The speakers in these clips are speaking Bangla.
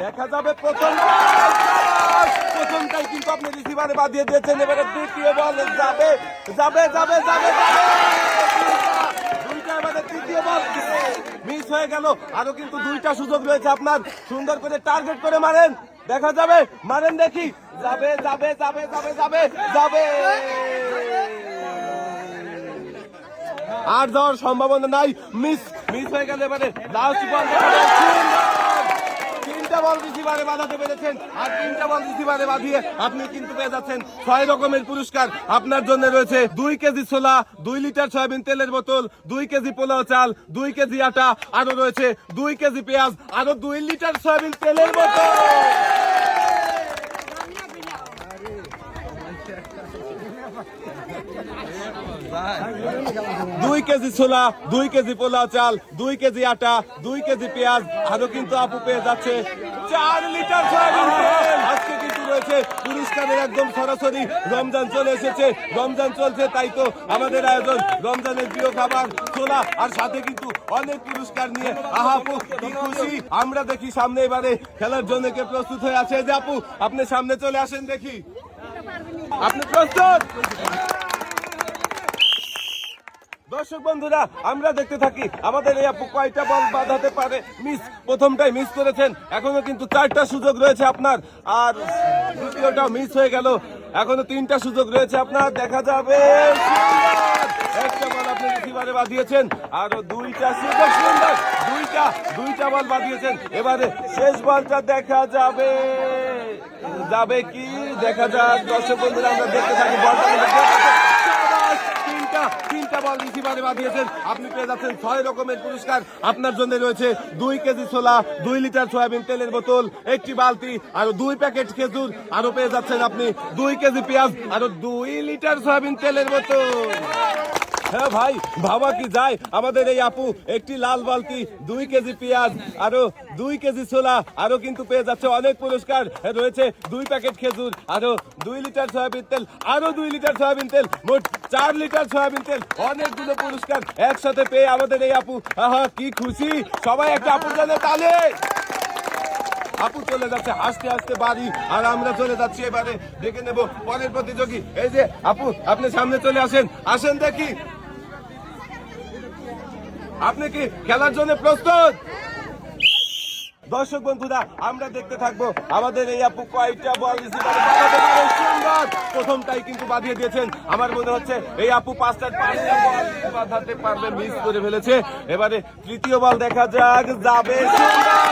দেখা যাবে প্রথমটাই কিন্তু আপনি রিসিভারে বাঁধিয়ে দিয়েছেন। এবারে দ্বিতীয় বল যাবে যাবে যাবে যাবে দুইটা, এবারে তৃতীয় বল মিস হয়ে গেল। আরো কিন্তু দুইটা সুযোগ রয়েছে আপনার, সুন্দর করে টার্গেট করে মারেন, দেখা যাবে, মারেন দেখি, যাবে যাবে যাবে যাবে যাবে যাবে, আর যাওয়ার সম্ভাবনা নাই, মিস হয়ে গেল। এবারে লাস্ট বল, তিনটা বল রিসিভারে বাঁধাতে পেরেছেন, আর তিনটা বল রিসিভারে বাঁধিয়ে আপনি কিন্তু পেয়ে যাচ্ছেন 6 রকমের পুরস্কার। আপনার জন্য রয়েছে 2 কেজি ছোলা, 2 লিটার সয়াবিন তেলের বোতল, 2 কেজি পোলাও চাল, 2 কেজি আটা, আরো রয়েছে 2 কেজি পেঁয়াজ, আরো 2 লিটার সয়াবিন তেলের বোতল। 2 কেজি ছোলা, 2 কেজি পোলাও চাল, 2 কেজি আটা, 2 কেজি পেঁয়াজ, আরো কিন্তু আপু পেয়ে যাচ্ছে 4 লিটার সয়াবিন তেল। আজকে কিন্তু রয়েছে পুরস্কারের একদম সরাসরি, রমজান চলে এসেছে, রমজান চলছে, তাই তো আমাদের আয়োজন রমজানের প্রিয় খাবার ছোলা, আর সাথে কিন্তু অনেক পুরস্কার নিয়ে। আহা আপু কি খুশি আমরা, দেখি সামনে এবারে খেলার জন্য কে প্রস্তুত হয়ে আছে। যে আপু আপনি সামনে চলে আসেন, দেখি আপনি প্রস্তুত? দর্শক বন্ধুরা, আমরা দেখতে থাকি আমাদের এই আপু কয়টা বল বাঁধাতে পারে। মিস, প্রথমটাই মিস করেছেন, এখনো কিন্তু 4টা সুযোগ রয়েছে আপনার, আর দ্বিতীয়টাও মিস হয়ে গেল, এখনো 3টা সুযোগ রয়েছে আপনার, দেখা যাবে। একটা বল আপনি রিসিভারে বাঁধিয়েছেন, আরো 2টা সুযোগ, সুন্দর, দুইটা বল বাঁধিয়েছেন। এবারে শেষ বলটা দেখা যাবে, যাবে কি দেখা যাক। দর্শক বন্ধুরা, আমরা দেখতে থাকি বলটা, তিনটা বল রিসিভারে বাঁধিয়েছেন, আপনি পেয়ে যাচ্ছেন 6 রকমের পুরস্কার। আপনার জন্য রয়েছে 2 কেজি ছোলা, 2 লিটার সয়াবিন তেলের বোতল, 1টি বালতি, আরো 2 প্যাকেট খেজুর, আরো পেয়ে যাচ্ছেন আপনি 2 কেজি পেঁয়াজ, আরো 2 লিটার সয়াবিন তেলের বোতল। হ্যাঁ ভাই, ভাবা কি যায়, আমাদের এই আপু একটি লাল বালতি, 2 কেজি পেঁয়াজ, আরো 2 কেজি ছোলা, আরো কিন্তু পেয়ে যাচ্ছে অনেক পুরস্কার রয়েছে, 2 প্যাকেট খেজুর, আরো 2 লিটার সয়াবিন তেল, আরো 2 লিটার সয়াবিন তেল, মোট 4 লিটার সয়াবিন তেল, অনেকগুলো পুরস্কার একসাথে পেয়ে আমাদের এই আপু, আহা কি খুশি, সবাই একটা আপুর জন্য তালে। আপু চলে যাচ্ছে হাসতে হাসতে বাড়ি, আর আমরা চলে যাচ্ছি এবারে দেখে নেব পরের প্রতিযোগী। এই যে আপু আপনি সামনে চলে আসেন দেখি, আপনি কি খেলার জন্য প্রস্তুত? দর্শক বন্ধুরা, আমরা দেখতে থাকবো আমাদের এই আপু কয়টা বল রিসিভারে বাঁধাতে পারে। সুন্দর, প্রথমটাই কিন্তু বাঁধিয়ে দিয়েছেন, আমার মনে হচ্ছে এই আপু 5টা বল বাঁধাতে পারবে, মিস করে ফেলেছে। এবারে তৃতীয় বল দেখা যাক, যাবে, সুন্দর,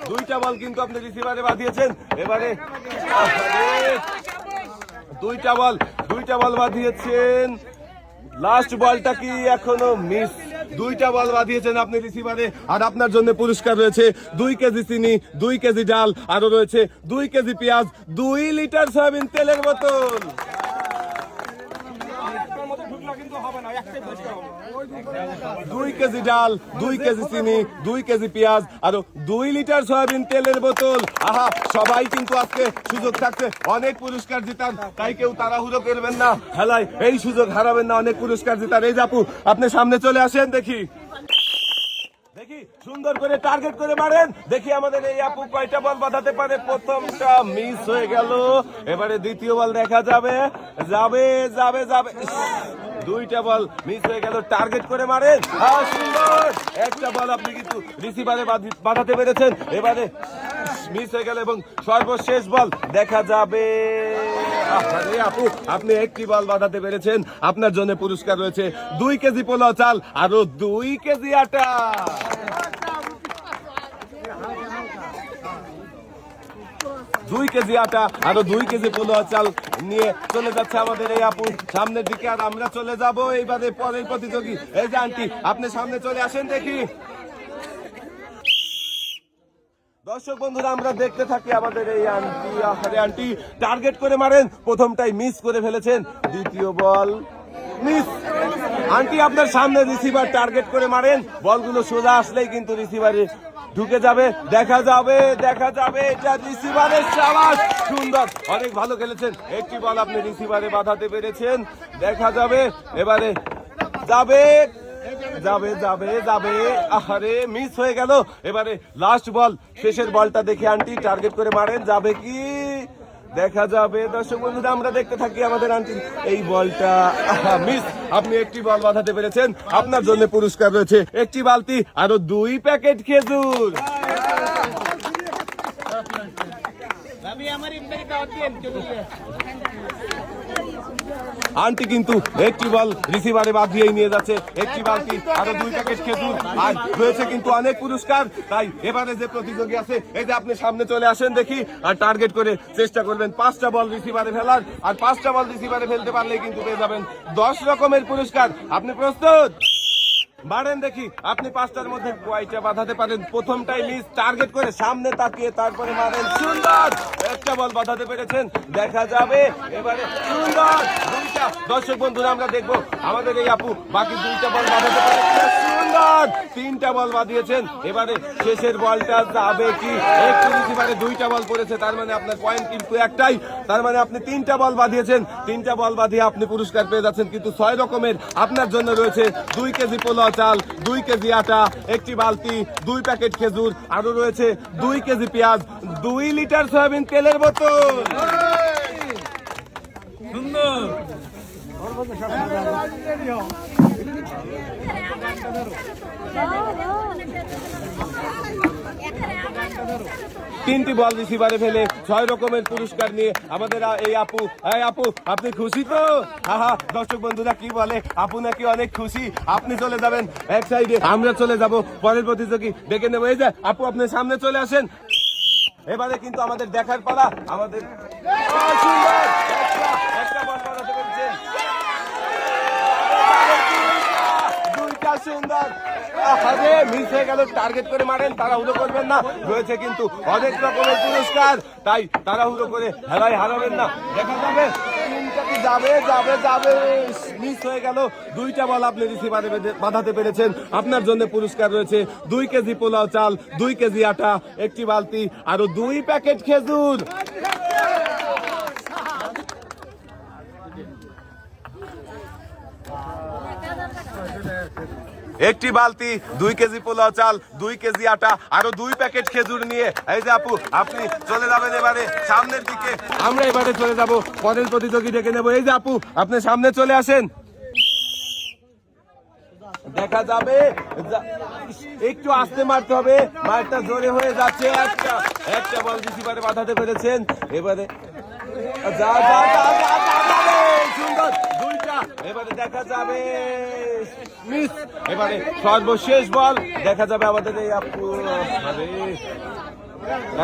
দুইটা বল কিন্তু আপনি রিসিভারে বাঁধিয়েছেন। এবারে দুইটা বল বাঁধিয়েছেন, লাস্ট বলটা কি এখনো মিস। 2টা বল বাঁধিয়েছেন আপনি রিসিভারে, আর আপনার জন্য পুরস্কার রয়েছে 2 কেজি চিনি, 2 কেজি ডাল, আরো রয়েছে 2 কেজি পেঁয়াজ, 2 লিটার সয়াবিন তেলের বোতল। 2 কেজি ডাল, 2 কেজি চিনি, 2 কেজি পেঁয়াজ, আরো 2 লিটার সয়াবিন তেলের বোতল। আহা, সবাই কিন্তু আজকে সুযোগ থাকছে অনেক পুরস্কার জেতার, তাই কেউ তাড়াহুড়ো করবেন না, খেলায় এই সুযোগ হারাবেন না, অনেক পুরস্কার জেতার। এই আপু আপনি সামনে চলে আসেন, দেখি সুন্দর করে টার্গেট করে মারেন, দেখি আমাদের এই আপু কয়টা বল বাঁধাতে পারে। প্রথমটা মিস হয়ে গেল, এবারে দ্বিতীয় বল দেখা যাবে, যাবে যাবে যাবে, 2টা বল মিস হয়ে গেল, টার্গেট করে মারেন, সুন্দর, একটা বল আপনি কিন্তু রিসিভারে বাঁধাতে পেরেছেন, এবারে মিস হয়ে গেল, এবং সর্বশেষ বল দেখা যাবে। আপু আপনি একটি বল বাঁধাতে পেরেছেন, আপনার জন্য পুরস্কার রয়েছে 2 কেজি পোলাও চাল, আরো 2 কেজি আটা। 2 কেজি আটা, আরো 2 কেজি পোলাও চাল নিয়ে চলে যাচ্ছে আমাদের এই আপু সামনের দিকে, আর আমরা চলে যাব এইবারে পরের প্রতিযোগী। এই যে আন্টি আপনি সামনে চলে আসেন, দেখি। দর্শক বন্ধুরা, আমরা দেখতে থাকি আমাদের এই আন্টি টার্গেট করে মারেন, প্রথমটাই মিস করে ফেলেছেন, দ্বিতীয় বল মিস। আন্টি আপনার সামনে রিসিভার টার্গেট করে মারেন, বলগুলো সোজা আসলেই কিন্তু রিসিভারে ঢুকে যাবে, দেখা যাবে এটা রিসিভারের সাবাস, সুন্দর, অনেক ভালো খেলেছেন, একটি বল আপনি রিসিভারে বাঁধাতে পেরেছেন, দেখা যাবে, এবারে যাবে, যাবে যাবে যাবে, আরে মিস হয়ে গেল। এবারে লাস্ট বল, শেষের বলটা দেখে আন্টি টার্গেট করে মারেন, যাবে কি দেখা যাবে। দর্শক বন্ধুরা আমরা দেখতে থাকি আমাদের আন্টির এই বলটা মিস। আপনি একটি বল বাঁধাতে পেরেছেন, আপনার জন্য পুরস্কার রয়েছে একটি বালতি আরো 2 প্যাকেট খেজুর। আন্টি কিন্তু একটি বল রিসিভারে বাদ দিয়েই নিয়ে যাচ্ছে, একটি বালতি আরো 2 প্যাকেট খেজুর, আর রয়েছে কিন্তু অনেক পুরস্কার। তাই এবারে যে প্রতিযোগী আছে, এই যে আপনি সামনে চলে আসেন দেখি, আর টার্গেট করে চেষ্টা করবেন 5টা বল রিসিভারে ফেলার, আর 5টা বল রিসিভারে ফেলতে পারলেই কিন্তু পেয়ে যাবেন 10 রকমের পুরস্কার। আপনি প্রস্তুত? মারেন দেখি আপনি 5টার মধ্যে কয়টা বাঁধাতে পারেন। প্রথমটাই মিস, টার্গেট করে সামনে তাকিয়ে তারপরে মারেন, সুন্দর একটা বল বাঁধাতে পেরেছেন, দেখা যাবে। এবারে সুন্দর 2টা। দর্শক বন্ধুরা আমরা দেখবো আমাদের এই আপু বাকি 2টা বল বাঁধাতে পারে, সুন্দর 3টা বল বাঁধিয়েছেন। এবারে শেষের বলটা যাবে কি, একটু রিসিভারে 2টা বল পড়েছে, তার মানে আপনার পয়েন্ট কিন্তু একটাই, তার মানে আপনি 3টা বল বাঁধিয়েছেন। 3টা বল বাঁধিয়ে আপনি পুরস্কার পেয়ে যাচ্ছেন কিন্তু 6 রকমের। আপনার জন্য রয়েছে 2 কেজি পোলাও চাল, 2 কেজি আটা, একটি বালতি, 2 প্যাকেট খেজুর, আরো রয়েছে 2 কেজি পেঁয়াজ, 2 লিটার সয়াবিন তেলের বোতল। সুন্দর। 3টি বল রিসিভারে ফেলে 6 রকমের পুরস্কার নিয়ে আমাদের এই আপু। এই আপু আপনি খুশি তো? হ্যাঁ, দর্শক বন্ধুরা কি বলে, আপু নাকি অনেক খুশি। আপনি চলে যাবেন এক সাইডে, আমরা চলে যাব পরের প্রতিযোগী ডেকে নেবো। এই যে আপু আপনি সামনে চলে আসেন, এবারে কিন্তু আমাদের দেখার পালা। আমাদের একটা বল বানাতে পেরেছেন, 2টা সুন্দর, মিস হয়ে গেল। টার্গেট করে মারেন, তাড়াহুড়ো করবেন না, রয়েছে কিন্তু অনেক রকমের পুরস্কার, তাই তাড়াহুড়ো করে হেলায় হারাবেন না, দেখা যাবে। যাবে যাবে যাবে, মিস হয়ে গেল। 2টা বল আপনি রিসিভারে বাঁধাতে পেরেছেন, আপনার জন্য পুরস্কার রয়েছে 2 কেজি পোলাও চাল, 2 কেজি আটা, একটি বালতি, আরো 2 প্যাকেট খেজুর। একটি বালতি, 2 কেজি পোলাও চাল, 2 কেজি আটা, আরো 2 প্যাকেট খেজুর নিয়ে এই যে আপু আপনি চলে যাবেন এবারে সামনের দিকে। আমরা এবারে চলে যাব পরের প্রতিযোগী ডেকে নেব। এই যে আপু আপনি সামনে চলে আসেন, দেখা যাবে। একটু আস্তে মারতে হবে, মারটা জোরে হয়ে যাচ্ছে। একটা বল রিসিভারে বাঁধাতে পেরেছেন, এবারে যা যা যা যা সুন্দর 2টা। এবারে দেখা যাবে মিস। এবারে সর্বশেষ বল, দেখা যাবে আমাদের এই আপু।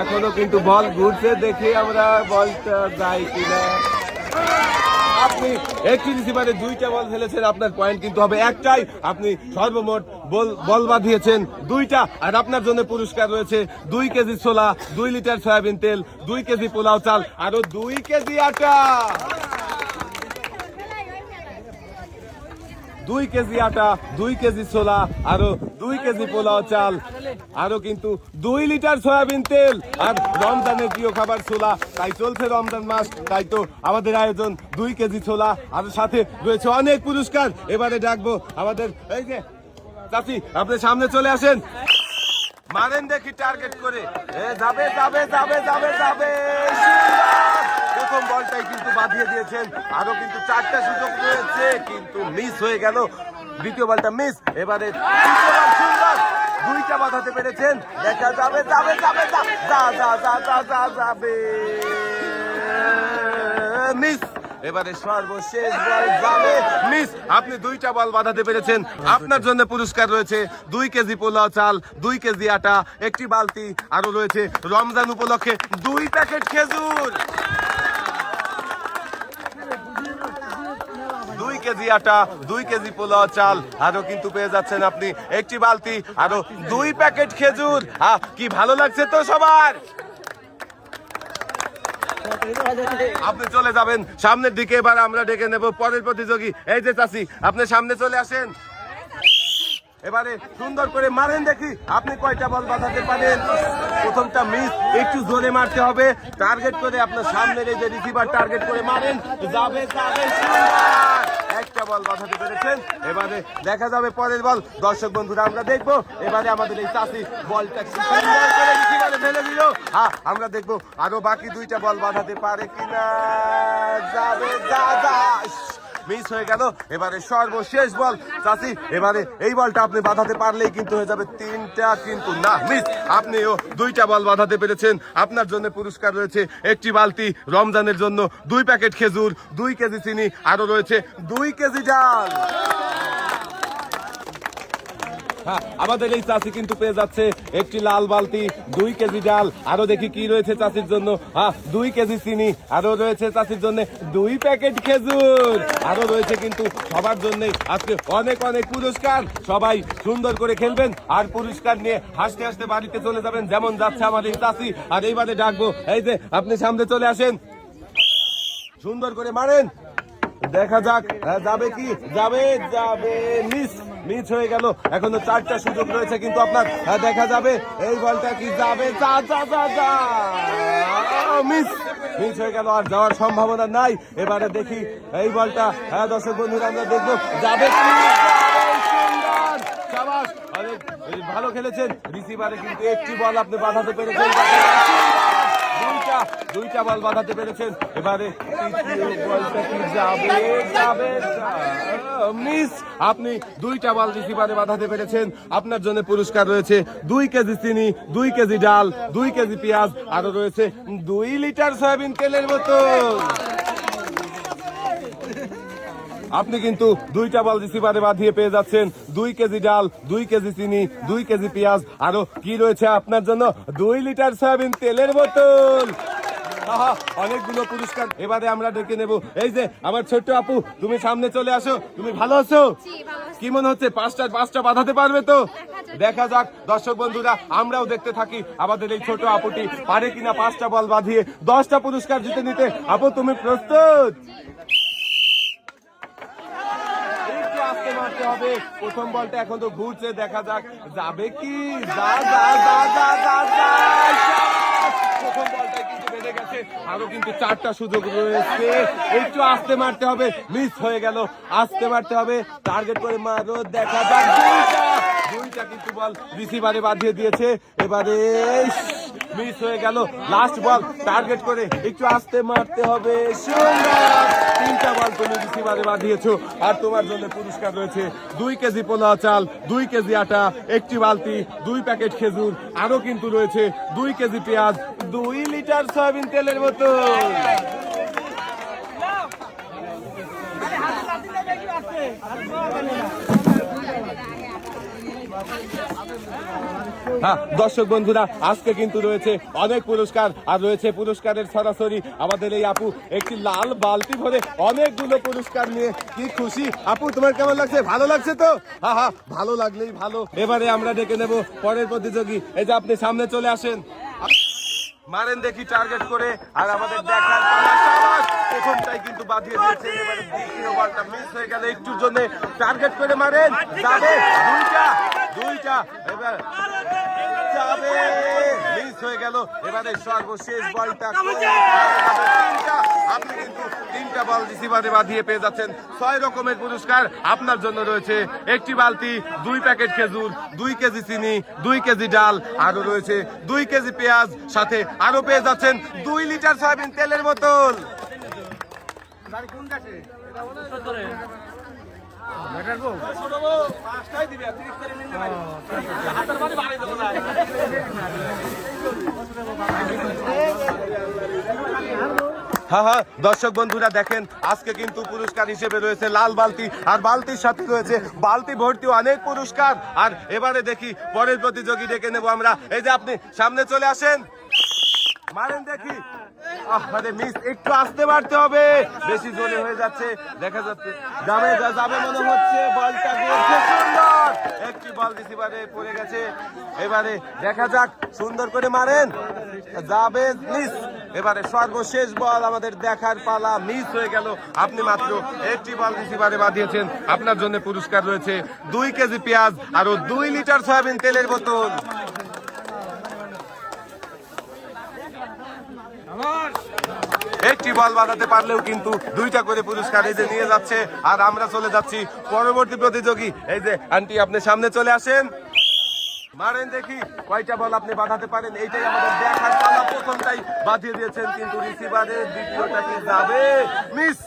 এখনো কিন্তু বল ঘুরছে, দেখি আমরা বলটা যাই কিনা। আপনি একটি রিসিভারে 2টা বল ফেলেছেন, আপনার পয়েন্ট কিন্তু হবে একটাই। আপনি সর্বমোট বল বাঁধিয়েছেন 2টা, আর আপনার জন্য পুরস্কার রয়েছে 2 কেজি ছোলা, 2 লিটার সয়াবিন তেল, 2 কেজি পোলাও চাল, আরো 2 কেজি আটা। 2 কেজি আটা, 2 কেজি ছোলা, আরো 2 কেজি পোলাও চাল, আরো কিন্তু 2 লিটার সয়াবিন তেল। আর রমজানের প্রিয় খাবার ছোলা, তাই চলছে রমজান মাস, তাই তো আমাদের আয়োজন 2 কেজি ছোলা, আর সাথে রয়েছে অনেক পুরস্কার। এবারে ডাকবো আমাদের এই যে চাচি, আপনি সামনে চলে আসেন, মারেন দেখি টার্গেট করে, যাবে যাবে যাবে যাবে যাবে। প্রথম বলটাই কিন্তু বাঁধিয়ে দিয়েছেন, আরো কিন্তু 4টা সুযোগ রয়েছে, কিন্তু মিস হয়ে গেল। দ্বিতীয় বলটা মিস। এবারে সুন্দর 2টা বাঁধাতে পেরেছেন, দেখা যাবে যাবে যাবে যাবে মিস। এবারে সর্বশেষ বল যাবে মিস। আপনি 2টা বল বাঁধাতে পেরেছেন, আপনার জন্য পুরস্কার রয়েছে 2 কেজি পোলাও চাল, 2 কেজি আটা, একটি বালতি, আরো রয়েছে রমজান উপলক্ষে 2 প্যাকেট খেজুর। 2 কেজি আটা, 2 কেজি পোলাও চাল, আরো কিন্তু পেয়ে যাচ্ছেন আপনি একটি বালতি, আরো 2 প্যাকেট খেজুর। কি ভালো লাগছে তো সবার? আপনি চলে যাবেন সামনের দিকে। এবার আমরা ডেকে নেব পরের প্রতিযোগী। এই যে চাচি, আপনি সামনে চলে আসেন, এবারে সুন্দর করে মারেন দেখি আপনি কয়টা বল বাঁধাতে পারেন। প্রথমটা মিস, একটু জোরে মারতে হবে, টার্গেট করে আপনার সামনের এই যে রিসিভার টার্গেট করে মারেন, যাবে যাবে সুন্দর একটা দুইটা বল বাঁধাতে পেরেছেন। এবারে দেখা যাবে পরের বল। দর্শক বন্ধুরা আমরা দেখবো এবারে আমাদের এই চাষি বলটা ফেলে দিল। হ্যাঁ আমরা দেখবো আরো বাকি দুইটা বল বাঁধাতে পারে কিনা। যাবে মিস হয়ে গেল। এবারে সর্বশেষ বল চাষি, এবারে এই বলটা আপনি বাঁধাতে পারলেই কিন্তু হয়ে যাবে তিনটা, কিন্তু না মিস। আপনিও দুইটা বল বাঁধাতে পেরেছেন। আপনার জন্য পুরস্কার রয়েছে একটি বালতি, রমজানের জন্য 2 প্যাকেট খেজুর, 2 কেজি চিনি, আরো রয়েছে 2 কেজি ডাল। হ্যাঁ আমাদের এই চাষি কিন্তু পেয়ে যাচ্ছে একটি লাল বালতি, 2 কেজি ডাল, আরো দেখি কি রয়েছে চাষির জন্য। 2 কেজি চিনি, আরো রয়েছে চাষির জন্য 2 প্যাকেট খেজুর, আরো রয়েছে কিন্তু সবার জন্য আজকে অনেক অনেক পুরস্কার। সবাই সুন্দর করে খেলবেন আর পুরস্কার নিয়ে হাসতে হাসতে বাড়িতে চলে যাবেন, যেমন যাচ্ছে আমাদের এই চাষি। আর এইবারে ডাকবো, এই যে আপনি সামনে চলে আসেন, সুন্দর করে মারেন, দেখা যাক যাবে কি, যাবে মিস হয়ে গেল। এখনো 4টা সুযোগ রয়েছে কিন্তু আপনার, দেখা যাবে এই বলটা কি যাবে, মিস হয়ে গেল, আর যাওয়ার সম্ভাবনা নাই। এবারে দেখি এই বলটা, দর্শক বন্ধুরা আমরা দেখবো যাবে কি। অনেক ভালো খেলেছেন, রিসিভারে কিন্তু একটি বল আপনি বাঁধাতে পেরেছেন, দুইটা বল বাঁধাতে পেরেছেন। এবারে বলটা কি যাবে মিস। আপনি 2টা বল রিসিভারে বাঁধাতে পেরেছেন। আপনার জন্য পুরস্কার রয়েছে 2 কেজি চিনি, 2 কেজি ডাল, 2 কেজি পেঁয়াজ, আরো রয়েছে 2 লিটার সয়াবিন তেলের বোতল। আপনি কিন্তু 2টা বল রিসিভারে বাঁধিয়ে পেয়ে যাচ্ছেন 2 কেজি ডাল, 2 কেজি চিনি, 2 কেজি পেঁয়াজ, আরো কি রয়েছে আপনার জন্য 2 লিটার সয়াবিন তেলের বোতল। অনেকগুলো পুরস্কার। এবারে আমরা ডেকে নেব, এই যে আমার ছোট্ট আপু, তুমি সামনে চলে আসো। তুমি ভালো আছো? কি মনে হচ্ছে, 5টা বাঁধাতে পারবে তো? দেখা যাক দর্শক বন্ধুরা, আমরাও দেখতে থাকি আমাদের এই ছোট আপুটি পারে কিনা 5টা বল বাঁধিয়ে 10টা পুরস্কার জিতে নিতে। আপু তুমি প্রস্তুত? মারতে হবে। প্রথম বলটা এখন তো ঘুরছে, দেখা যাক যাবে কি। প্রথম বলটাই কিন্তু বেড়ে গেছে, আরো কিন্তু 4টা সুযোগ রয়েছে। একটু আস্তে মারতে হবে, মিস হয়ে গেল। আস্তে মারতে হবে, টার্গেট করে মারো, দেখা যাক। দুইটা কিন্তু বল রিসিভারে বাঁধিয়ে দিয়েছে। এবারে মিস হয়ে গেল। লাস্ট বল টার্গেট করে একটু আস্তে মারতে হবে। সুন্দর, 3টা বল তুমি রিসিভারে বাঁধিয়েছো। আর তোমার জন্য পুরস্কার রয়েছে 2 কেজি পোলাও চাল, 2 কেজি আটা, একটি বালতি, 2 প্যাকেট খেজুর, আরো কিন্তু রয়েছে 2 কেজি পেঁয়াজ, 2 লিটার সয়াবিন তেলের বোতল। হ্যাঁ দর্শক বন্ধুরা, আজকে কিন্তু রয়েছে অনেক পুরস্কার, আর রয়েছে পুরস্কারের সরাসরি আমাদের এই আপু একটি লাল বালতি ভরে অনেকগুলো পুরস্কার নিয়ে। কি খুশি আপু, তোমার কেমন লাগছে? ভালো লাগছে তো? হ্যাঁ ভালো লাগলেই ভালো। এবারে আমরা ডেকে নেব পরের প্রতিযোগী, এই যে আপনি সামনে চলে আসেন, মারেন দেখি টার্গেট করে। আর আমাদের দেখার প্রথমটাই কিন্তু বাঁধিয়ে দিয়েছে। এবারে দ্বিতীয় বলটা মিস হয়ে গেল, একটুর জন্য টার্গেট করে মারেন, যাবে দুইটা, এবার যাবে, মিস হয়ে গেল। এবারে সর্বশেষ বলটা, আপনি কিন্তু 3টা বল রিসিভারে বাঁধিয়ে পেয়ে যাচ্ছেন 6 রকমের পুরস্কার। আপনার জন্য রয়েছে একটি বালতি, 2 প্যাকেট খেজুর, 2 কেজি চিনি, 2 কেজি ডাল, আরো রয়েছে 2 কেজি পেঁয়াজ, সাথে আরো পেয়ে যাচ্ছেন 2 লিটার সয়াবিন তেলের বোতল। হ্যাঁ দর্শক বন্ধুরা দেখেন, আজকে কিন্তু পুরস্কার হিসেবে রয়েছে লাল বালতি, আর বালতির সাথে রয়েছে বালতি ভর্তি অনেক পুরস্কার। আর এবারে দেখি পরের প্রতিযোগী ডেকে নেবো আমরা, এই যে আপনি সামনে চলে আসেন, মারেন দেখি। আরে মিস, একটু আস্তে মারতে হবে, বেশি জোরে হয়ে যাচ্ছে, দেখা যাচ্ছে যাবে মনে হচ্ছে। বলটা গিয়েছে, সুন্দর একটি বল রিসিভারে পড়ে গেছে। এবারে দেখা যাক, সুন্দর করে মারেন, যাবে মিস। এবারে সর্বশেষ বল আমাদের দেখার পালা, মিস হয়ে গেল। আপনি মাত্র একটি বল রিসিভারে বাঁধিয়েছেন। আপনার জন্য পুরস্কার রয়েছে 2 কেজি পেঁয়াজ, আরো 2 লিটার সয়াবিন তেলের বোতল। আমার একটি বল বাঁধাতে পারলেও কিন্তু দুইটা করে পুরস্কার এই যে নিয়ে যাচ্ছে। আর আমরা চলে যাচ্ছি পরবর্তী প্রতিযোগী। এই যে আন্টি, আপনি সামনে চলে আসেন, মারেন দেখি কয়টা বল আপনি বাঁধাতে পারেন। এইটাই আমাদের দেখার পালা। প্রথমটাই বাঁধিয়ে দিয়েছেন কিন্তু রিসিভারের, দ্বিতীয়টা কি যাবে? মিস।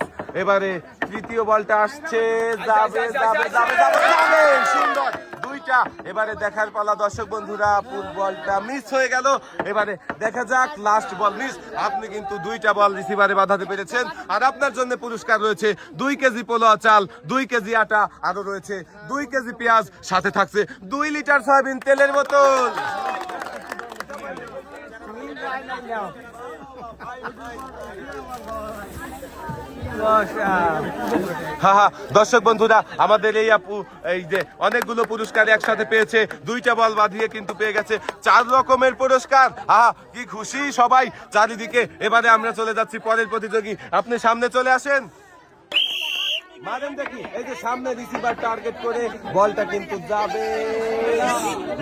এবারে তৃতীয় বলটা আসছে, যাবে যাবে যাবে যাবে যাবে, সুন্দর দুইটা। এবারে দেখার পালা দর্শক বন্ধুরা, ফুটবলটা মিস হয়ে গেল। এবারে দেখা যাক, লাস্ট বল মিস। আপনি কিন্তু দুইটা বল রিসিভারে বাঁধাতে পেরেছেন। আর আপনার জন্য পুরস্কার রয়েছে 2 কেজি পোলোয়া চাল, 2 কেজি আটা, আরো রয়েছে 2 কেজি পেঁয়াজ, সাথে থাকছে 2 লিটার সয়াবিন তেলের বোতল। দর্শক বন্ধুরা, আমাদের এই আপু এই যে অনেকগুলো পুরস্কার একসাথে পেয়েছে, দুইটা বল বাঁধিয়ে কিন্তু পেয়ে গেছে 4 রকমের পুরস্কার। কি খুশি সবাই চারিদিকে। এবারে আমরা চলে যাচ্ছি পরের প্রতিযোগী। আপনি সামনে চলে আসেন, মারেন দেখি। এই যে সামনে রিসিভার টার্গেট করে বলটা কিন্তু যাবে,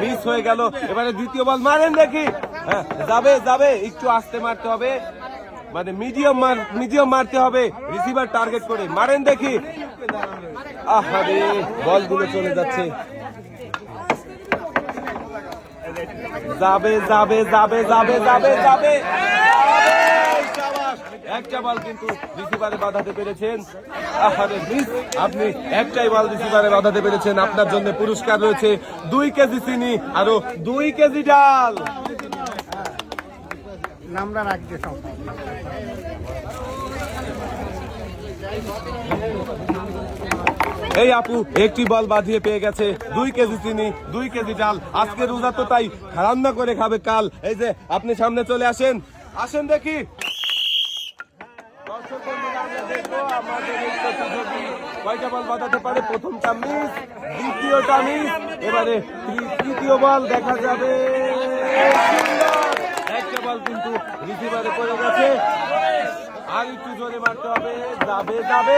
মিস হয়ে গেল। এবারে দ্বিতীয় বল, মারেন দেখি। হ্যাঁ, যাবে যাবে, একটু আস্তে মারতে হবে, মানে মিডিয়াম মারতে হবে রিসিভার টার্গেট করে। মারেন দেখি। আহারে, বলগুলো চলে যাচ্ছে। যাবে যাবে যাবে যাবে যাবে যাবে। একটা বল কিন্তু রিসিভারে বাঁধাতে পেরেছেন। আহারে মিস। আপনি একটাই বল রিসিভারে বাঁধাতে পেরেছেন। আপনার জন্য পুরস্কার রয়েছে 2 কেজি চিনি, আরো 2 কেজি ডাল। নামটা রাখবে সব। এই আপু একটি বল বাঁধিয়ে পেয়ে গেছে 2 কেজি চিনি, 2 কেজি ডাল। আজকে রোজা তো তাই রান্না করে খাবে কাল। এই যে আপনি সামনে চলে আসেন, আসেন দেখি। দর্শক বন্ধুরা, আমরা দেখবো আমাদের এই প্রতিযোগী কয়টা বল বাঁধাতে পারে। প্রথমটা মিস, দ্বিতীয়টা মিস, এবারে তৃতীয় বল দেখা যাবে। একটা বল কিন্তু রিসিভারে পড়ে গেছে, আর একটু জোরে মারতে হবে। যাবে যাবে,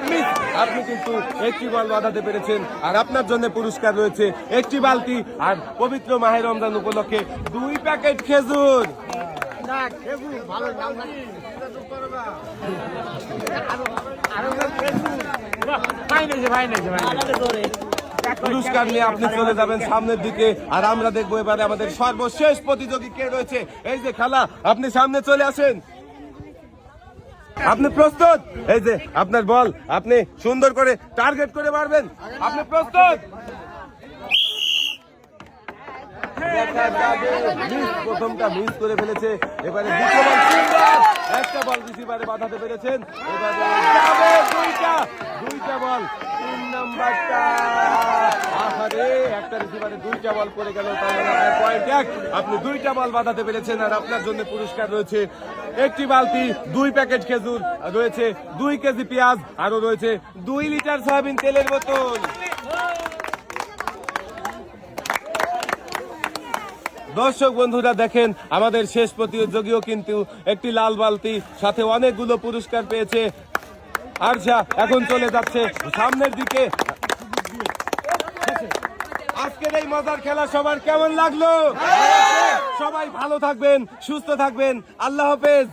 মিস। আপনি কিন্তু একটি বল বাঁধাতে পেরেছেন। আর আপনার জন্য পুরস্কার রয়েছে একটি বালতি, আর পবিত্র মাহে রমজান উপলক্ষে 2 প্যাকেট খেজুর। পুরস্কার নিয়ে আপনি চলে যাবেন সামনের দিকে। আর আমরা দেখবো এবারে আমাদের সর্বশেষ প্রতিযোগী কে রয়েছে। এই যে খালা, আপনি সামনে চলে আসেন, আপনি প্রস্তুত? এই যে আপনার বল, আপনি সুন্দর করে টার্গেট করে মারবেন। আপনি প্রস্তুত? প্রথমটা মিস করে ফেলেছে। এবারে দ্বিতীয় বল, একটা বল রিসিভারে বাঁধাতে পেরেছেন। এবারে যাবে দুইটা বল, 3 নাম্বারটা। আহারে, একটা রিসিভারে 2টা বল পড়ে গেল, তাহলে আপনার পয়েন্ট 1। আপনি 2টা বল বাঁধাতে পেরেছেন। আর আপনার জন্য পুরস্কার রয়েছে একটি বালতি, 2 প্যাকেট খেজুর, রয়েছে 2 কেজি পেঁয়াজ, আরো রয়েছে 2 লিটার সয়াবিন তেলের বোতল। দর্শক বন্ধুরা দেখেন, আমাদের শেষ প্রতিযোগীও কিন্তু একটি লাল বালতি সাথে অনেকগুলো পুরস্কার পেয়েছে। আচ্ছা, এখন চলে যাচ্ছে সামনের দিকে। আজকের এই মজার খেলা সবার কেমন লাগলো? সবাই ভালো থাকবেন, সুস্থ থাকবেন। আল্লাহ হাফেজ।